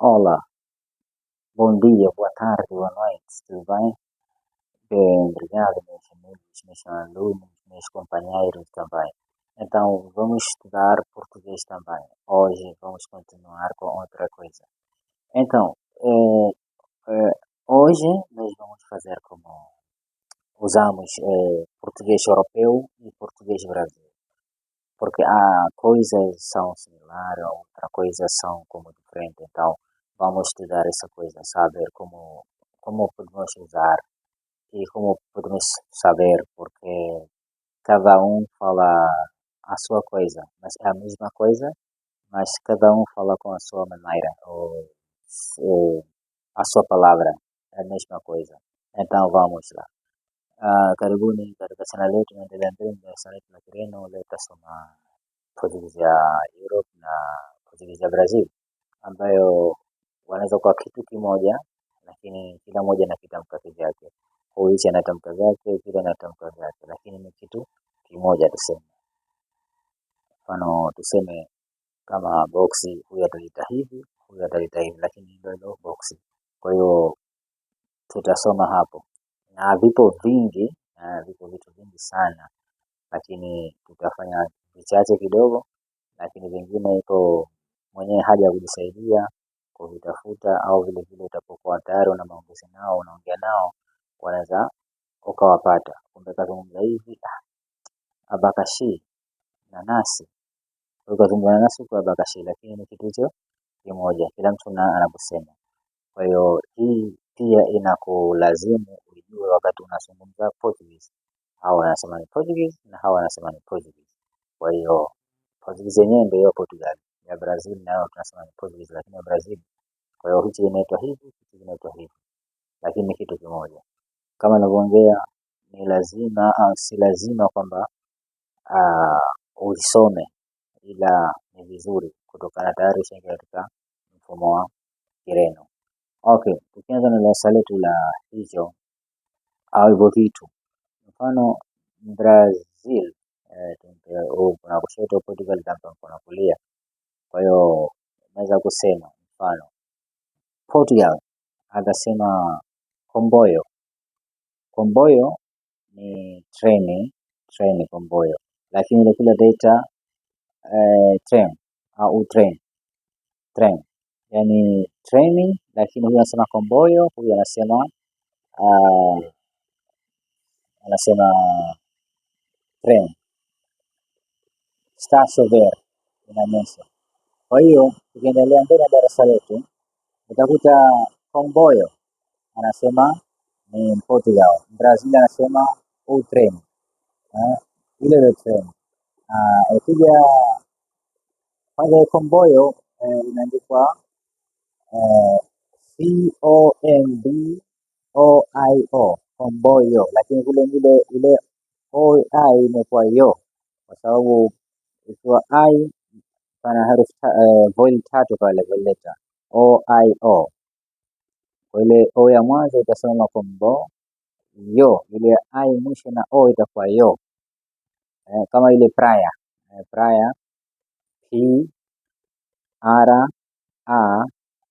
Olá, bom dia, boa tarde, boa noite, tudo bem? Bem, obrigado, meus amigos, meus alunos, meus companheiros também. Então, vamos estudar português também. Hoje vamos continuar com outra coisa. Então, hoje nós vamos fazer como usamos português europeu e português Brasil, porque há coisas são similares, outra coisa são como diferentes. Então, vamos estudar essa coisa, saber como podemos usar e como podemos saber, porque cada um fala a sua coisa, mas é a mesma coisa, mas cada um fala com a sua maneira, ou a sua palavra, é a mesma coisa. Então vamos lá. Karibuni katika channel letu, naendelea mbele na channel yetu na Kireno. Leo tutasoma Portuguese ya Europe na Portuguese ya Brazil, ambayo wanaweza kuwa kitu kimoja, lakini kila moja na kitamka vyake. Huyu hichi anatamka vyake, kile anatamka vyake, lakini ni kitu kimoja tuseme. Mfano tuseme kama boksi, huyu ataita hivi, huyu ataita hivi, lakini ndio boksi. Kwa hiyo tutasoma hapo, na vipo vitu vingi sana, lakini tutafanya vichache kidogo, lakini vingine iko mwenyewe haja ya kujisaidia kuvitafuta, au vile vile utapokuwa tayari una maongezi nao, unaongea nao, wanaweza ukawapata. Kumbe kazungumza hivi, abakashi nanasi, ukazungumza nanasi kwa abakashi, lakini ni kitu hicho kimoja, kila mtu na anaposema. Kwa hiyo hii pia inakulazimu ujue wakati unazungumza Portuguese, hawa wanasema ni Portuguese na hawa wanasema ni Portuguese. Kwa hiyo Portuguese yenyewe ndio hiyo Portugal, ya Brazil nayo tunasema ni Portuguese, lakini ya Brazil. Kwa hiyo hichi inaitwa hivi, hichi inaitwa hivi, lakini ni kitu kimoja. Kama ninavyoongea, ni lazima au si lazima kwamba uisome, ila ni vizuri kutokana tayari ushaingia katika mfumo wa Kireno. Okay, tukianza na darasa letu la hicho au hivyo vitu, mfano Brazil, kuna kushoto, Portugal hapa kuna kulia. Kwa hiyo naweza kusema mfano Portugal atasema komboyo. Komboyo ni treni komboyo, lakini ile kule data train au train, yani treni, lakini huyu anasema komboyo, huyu anasema train. Está a chover inanyesha. Kwa hiyo tukiendelea mbele na darasa letu utakuta komboyo anasema ni Portugal, Brazil anasema o train, ile train. Ukija pale komboyo inaandikwa COMBOIO, komboyo, lakini kule ile OI imekuwa yo, kwa sababu ikiwa I pana herufi vowel tatu pale, vowel letter OIO. Kwa ile O ya mwanzo itasema kombo yo, ile I mwisho na O itakuwa yo. Kama ile praia, praia P R A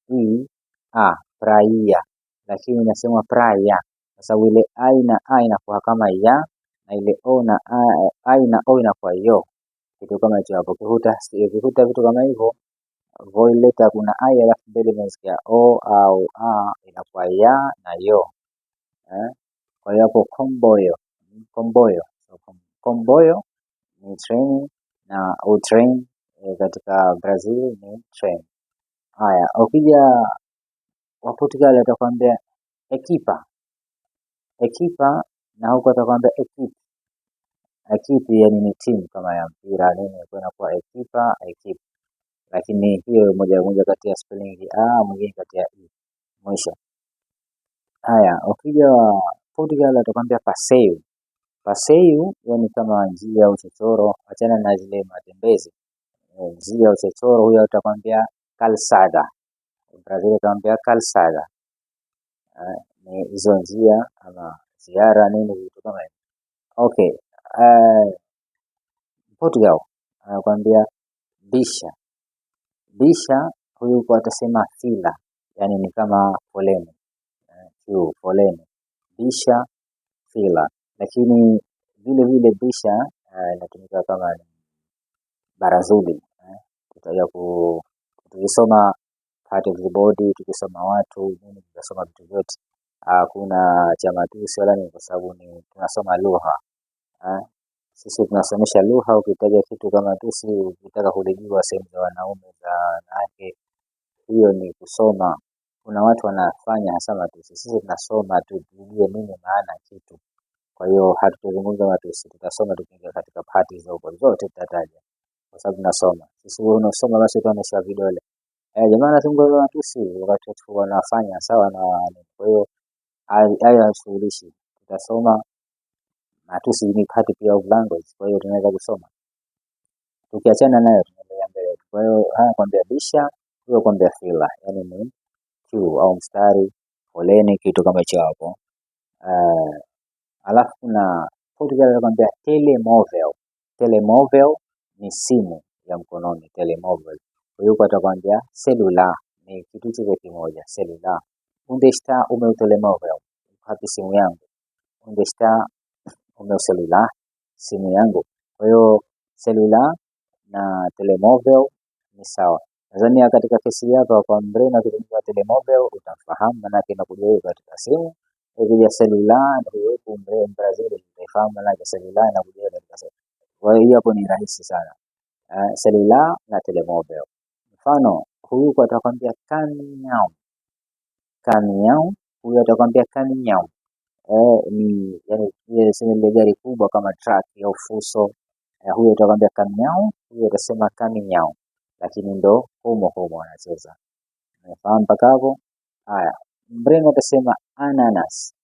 I A, praia, lakini inasema praia kwa sababu ile I na I inakuwa kama ya, na ile O na I na O inakuwa yo. Kitu kama hicho hapo, ukikuta vitu kama hivyo, vowel letter kuna I alafu mbele imesikia O au A, inakuwa ya na yo. Kwa hiyo hapo komboyo ni train, na au train katika Brazil ni train. Haya, ukija wa Portugal atakwambia equipa, na huko atakwambia equipe, yani ni timu kama ya mpira nini, inakuwa equipa, lakini hiyo moja kati ya spelling mwingine kati ya mwisho. Haya, ukija Portugal atakwambia passeio, yani kama njia au chochoro, achana na zile matembezi, njia au chochoro, huyo atakwambia calçada. Brazil atakwambia calçada, ni hizo njia ama ziara nini, vitu kama hivyo. Okay, Portugal anakwambia bisha, huyu kwa atasema fila, yani ni kama foleni, queue, foleni. Bisha, fila. Lakini vile vile bisha inatumika kama barazuli. Tutaja tukisoma part of the body, tukisoma watu, nini, tukisoma vitu vyote. Kuna cha matusi wala ni, kwa sababu ni tunasoma lugha. Sisi tunasomesha lugha. Ukitaja kitu kama tusi, ukitaka kulijua sehemu za wanaume za wanawake, hiyo ni kusoma. Kuna watu wanafanya hasa matusi, sisi tunasoma tu tujue nini maana kitu. Kwa hiyo hatutazungumza matusi, tutasoma tukiingia katika pati za huko zote tutataja, kwa sababu tunasoma. Sisi wewe unasoma basi utaonesha vidole, jamaa anazungumza matusi wakati watu wanafanya sawa na. Kwa hiyo hayo hashughulishi, tutasoma matusi ni part pia of language, kwa hiyo tunaweza kusoma. Tukiachana nayo tunaendelea mbele. Kwa hiyo haya kwambia bisha, hiyo kwambia fila, yani ni queue au mstari, foleni, kitu kama hicho hapo. Alafu kuna Portugal kwambia telemovel. Telemovel ni simu ya mkononi, telemovel. Kwa hiyo atakwambia celular, ni kitu chote kimoja, celular. Onde está o meu telemóvel? Hapo simu yangu. Onde está o meu celular? Simu yangu. Kwa hiyo celular na telemovel ni sawa. Nadhani katika kesi yako kwa mrena kutumia telemovel utafahamu, maana inakuja katika simu. Ukija celular ndio huko Brazil utafahamu, maana celular inakuja katika simu. Kwa hiyo hapo ni rahisi sana. Celular na telemovel. Mfano huyu kwa atakwambia caminhão. Caminhão, huyu atakwambia caminhão. Ni yani ile gari kubwa kama truck au fuso. Huyo atakwambia caminhão, huyo atasema caminhão, lakini ndo humo anacheza. Unafahamu mpaka hapo? Haya, mreno atasema ananas.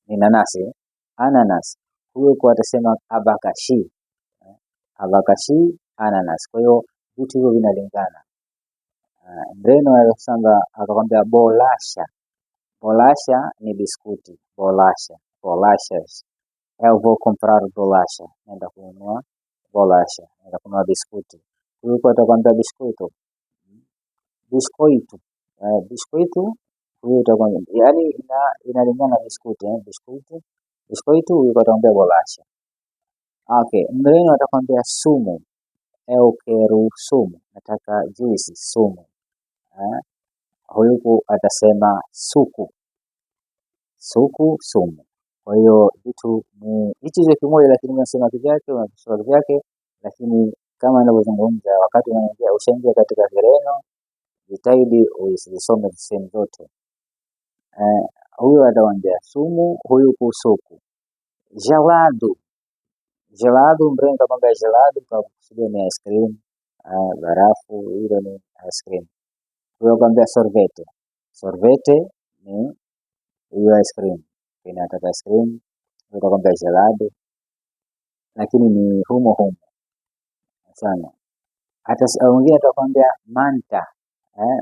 Ni nanasi, ananas. Huyo kwa atasema abacaxi. Abacaxi, ananas. Kwa hiyo vitu hivyo vinalingana. Mreno alisema akakwambia bolacha. Bolacha ni biskuti, bolacha, bolachas. Eu vou comprar bolacha. Naenda kununua bolacha, naenda kununua biskuti. Huyu kwa atakwambia biskuito. Biskuito. Biskuito huyu atakwambia, yani inalingana biskuti, biskuiti. Biskuito huyu kwa atakwambia bolacha. Okay, mreno atakwambia sumu. Eu quero sumu. Nataka juice, sumu. Huyu atasema suku. Suku, sumu. Kwa hiyo vitu ni hichi hicho kimoja, lakini unasema kivyake, unasema kivyake. Lakini kama ninavyozungumza, wakati unaingia ushaingia katika Kireno, jitahidi usisome sehemu zote. Huyu atakwambia sumu, huyu kusuku. Gelado. Gelado, mrenga kwamba gelado kwa kusudia ni ice cream, barafu, hilo ni ice cream. Huyu kwambia sorbete. Sorbete ni hiyo ice cream. Inataka ice cream, utakwambia gelado, lakini ni humo sana. Hata mwingine atakwambia manta.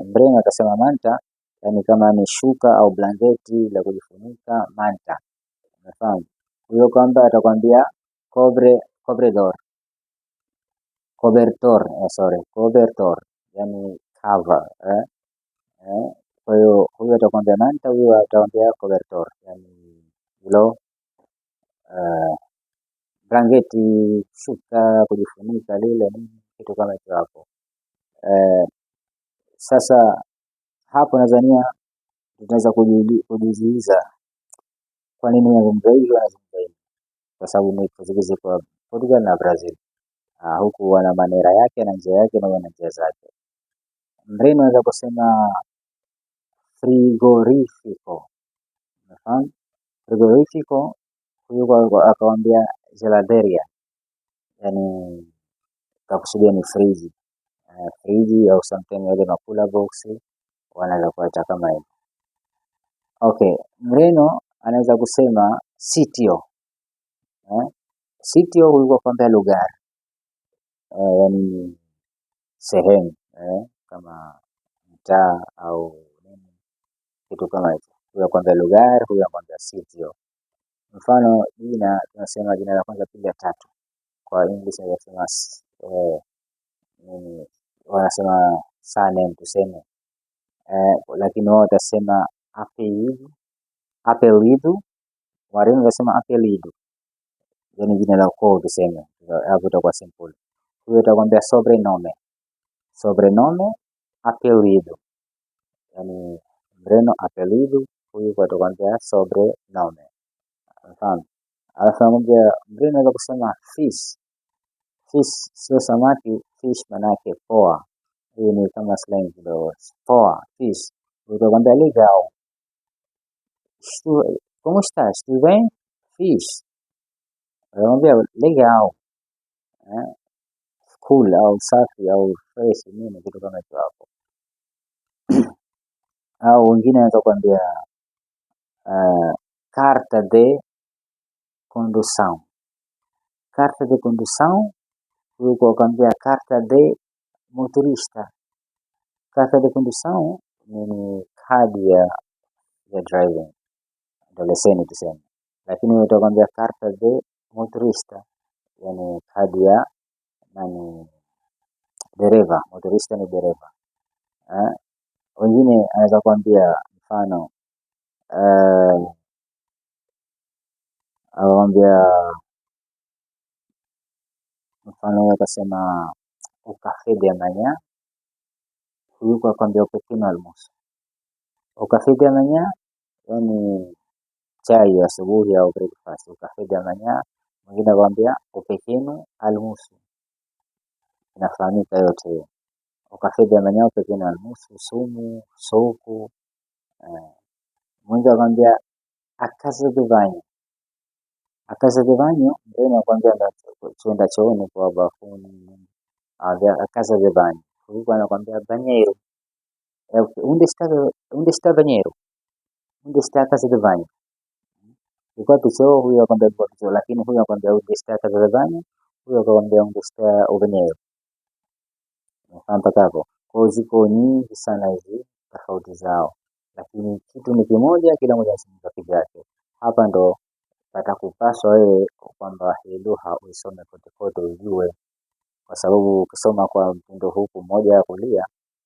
Mreno atasema manta, yani kama ni shuka au blanketi la kujifunika, manta. Unafahamu? Huyo kwamba atakwambia cobredor. Cobertor, yani cover, kwa hiyo huyo atakwambia manta, huyo atakwambia cobertor, yani hilo blanketi, shuka kujifunika lile kitu kama hicho hapo. Sasa hapo nadhania tunaweza kujiuliza kwa nini wanazungumza hivyo. Kwa sababu ni Portuguese kwa Portugal na Brazil. Huku wana manera yake na njia yake na wana njia zake. Mreno anaweza kusema frigorifico. Unafahamu? Frigorifico huyo akawaambia geladeria. Yani kakusudia ni friji. Friji au something ile makula box wanaweza kuacha kama hivyo. Okay, mreno anaweza kusema sitio. Sitio huyo kwambia lugar. Yani sehemu, kama mtaa au nini, kitu kama hicho. Huyo kwambia lugar, huyo kwambia sitio. Mfano jina tunasema jina la kwanza pili ya tatu. Kwa English tunasema wanasema surname tuseme, lakini wao watasema Apelido, Wareno wanasema Apelido, yani jina la ukoo tuseme, hapo itakuwa simple. Huyo utakwambia sobrenome Apelido, yani Mreno Apelido, huyu utakwambia sobrenome. Mfano, alafu nakwambia Mreno anaweza kusema fish sio samaki, fish manake poa. Hii ni kama slang kidogo, poa fish. Utakwambia legal, como estás? Tudo bem? Fish. Utakwambia legal, cool au safi au fresh, nini kitu kama hicho hapo. Au wengine anaweza kuambia carta de condução. Carta de condução, huyu kuambia carta de motorista. Carta de condução ni kadi ya driving, ndio leseni tuseme. Lakini utakwambia carta de motorista, yani kadi ya nani, dereva. Motorista ni dereva. Wengine anaweza kuambia mfano akasema o café de manhã, huyu akwambia o pequeno almoço. O café de manhã yani chai ya asubuhi au breakfast. O café de manhã, mwingine akwambia o pequeno almoço, inafahamika yote hiyo. O café de manhã, o pequeno almoço, sumo, soko. Mwingine akwambia a casa de banho. A casa de banho ndio anakuambia chumba chooni kwa bafuni. A casa de banho, huyu anakuambia banheiro. Onde está banheiro? Onde está a casa de banho? Iko choo, huyu akwambia iko choo, lakini huyu akwambia onde está a casa de banho, huyu akwambia onde está o banheiro. Mpaka hapo. Kwa ziko nyingi sana hizi tofauti zao, lakini kitu ni kimoja, kila mmoja anasema kivyake. Hapa ndo patakupaswa wewe kwamba hii lugha uisome kote kote ujue, kwa sababu ukisoma kwa mtindo huku mmoja ya kulia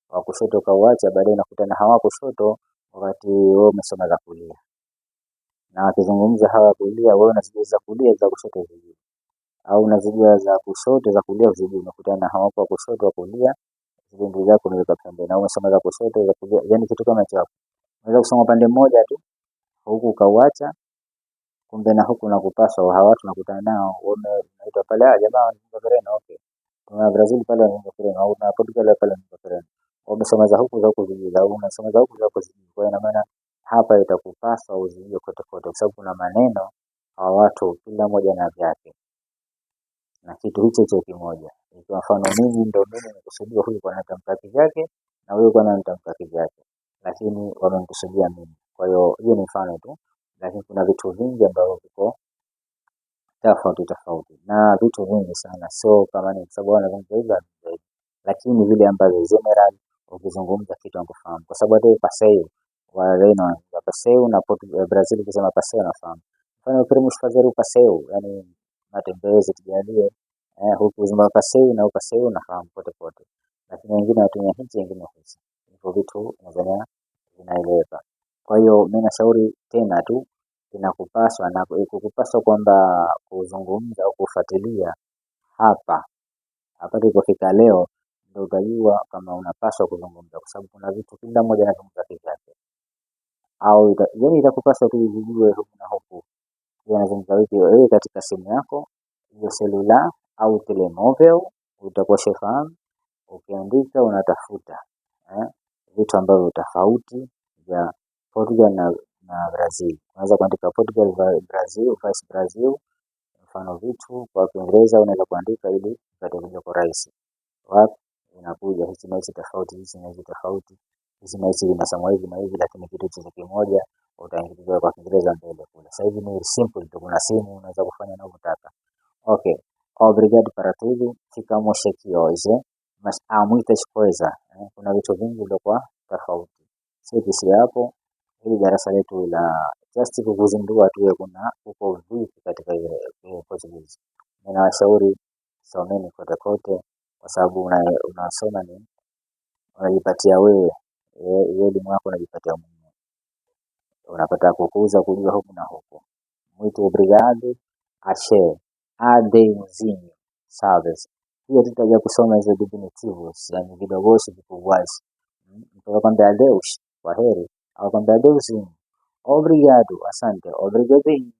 wa kushoto kauacha, baadaye unakutana hawa kushoto wakati wewe umesoma za kulia, na akizungumza hawa kulia, wewe unazijua za kulia za kushoto hivi, au unazijua za kushoto za kulia hivi, unakutana hawa kwa kushoto wa kulia ndio zako unaweka pembeni, na umesoma za kushoto za kulia, yani kitu kama hicho hapo. Unaweza kusoma pande mmoja tu huku kauacha, kumbe na huku nakupaswa hawa tunakutana nao, wewe unaitwa pale jamaa ni Ureno, okay, kuna Brazil pale ni Ureno, au na Portugal pale ni Ureno. Umesoma za huku za huku zingine, au unasoma za huku za huku zingine. Kwa ina maana hapa itakupaswa uzijue kote kote, kwa sababu kuna maneno hawa watu kila mmoja na vyake na kitu hicho kimoja. Kwa mfano mimi nimekusudia huyu kwa anatamka kivyake na huyu kwa anatamka kivyake, lakini wamemkusudia mimi. Kwa hiyo hiyo ni mfano tu, lakini kuna vitu vingi ambavyo viko tofauti na vitu vingi sana, sio kama ni sababu wanazungumza hivyo, lakini vile ambavyo general ukizungumza kitu unafahamu, kwa sababu hata paseo Wareno na paseo na Brazil kusema paseo nafahamu. Mfano queremos fazer o paseo, yani matembezi tujalie, huku zima paseo na paseo nafahamu kote kote, lakini wengine watumia hizi wengine hizi, hivyo vitu nadhani vinaeleweka. Kwa hiyo mimi nashauri tena tu inakupaswa na kukupaswa kwamba kuzungumza au kufuatilia hapa tulipofika leo, ndio utajua kama unapaswa kuzungumza, kwa sababu kuna vitu kila mmoja anazungumza kivyake, au yani itakupaswa tu ujue huku na huku anazungumza vipi. Wewe katika simu yako hiyo cellular au telemobile utakuwa shefahamu, ukiandika unatafuta vitu ambavyo tofauti vya Portugal na Brazil. Unaweza kuandika Portugal Brazil, vice Brazil, mfano vitu kwa Kiingereza unaweza kuandika ili upate kujua kwa rahisi. Wapi inakuja hizi na hizi tofauti, hizi na hizi tofauti, hizi na hizi vinasema hivi na hivi, lakini kitu chote kimoja utaingiza kwa Kiingereza mbele kule. Sasa hivi ni simple tu, kuna simu unaweza kufanya unavyotaka. Okay. Obrigado para tudo. Ficamos aqui hoje, mas há muitas coisas, kuna vitu vingi vilivyokuwa tofauti. Sisi hapo hili darasa letu la just kukuzindua tu kuna uko vipi katika ile Portuguese. Ninawashauri someni kote kote, kwa sababu unasoma ni unajipatia wewe, hiyo elimu yako unajipatia mwenyewe, unapata kukuza kujua huku na huku. Muito obrigado, axé, adeusinho, salves. Hiyo tutaja kusoma hizo definitivos, yani vidogoshi vikubwashi. Mtu akwambia adeus, kwaheri, au kwambia adeusinho, obrigado, asante, obrigadinho.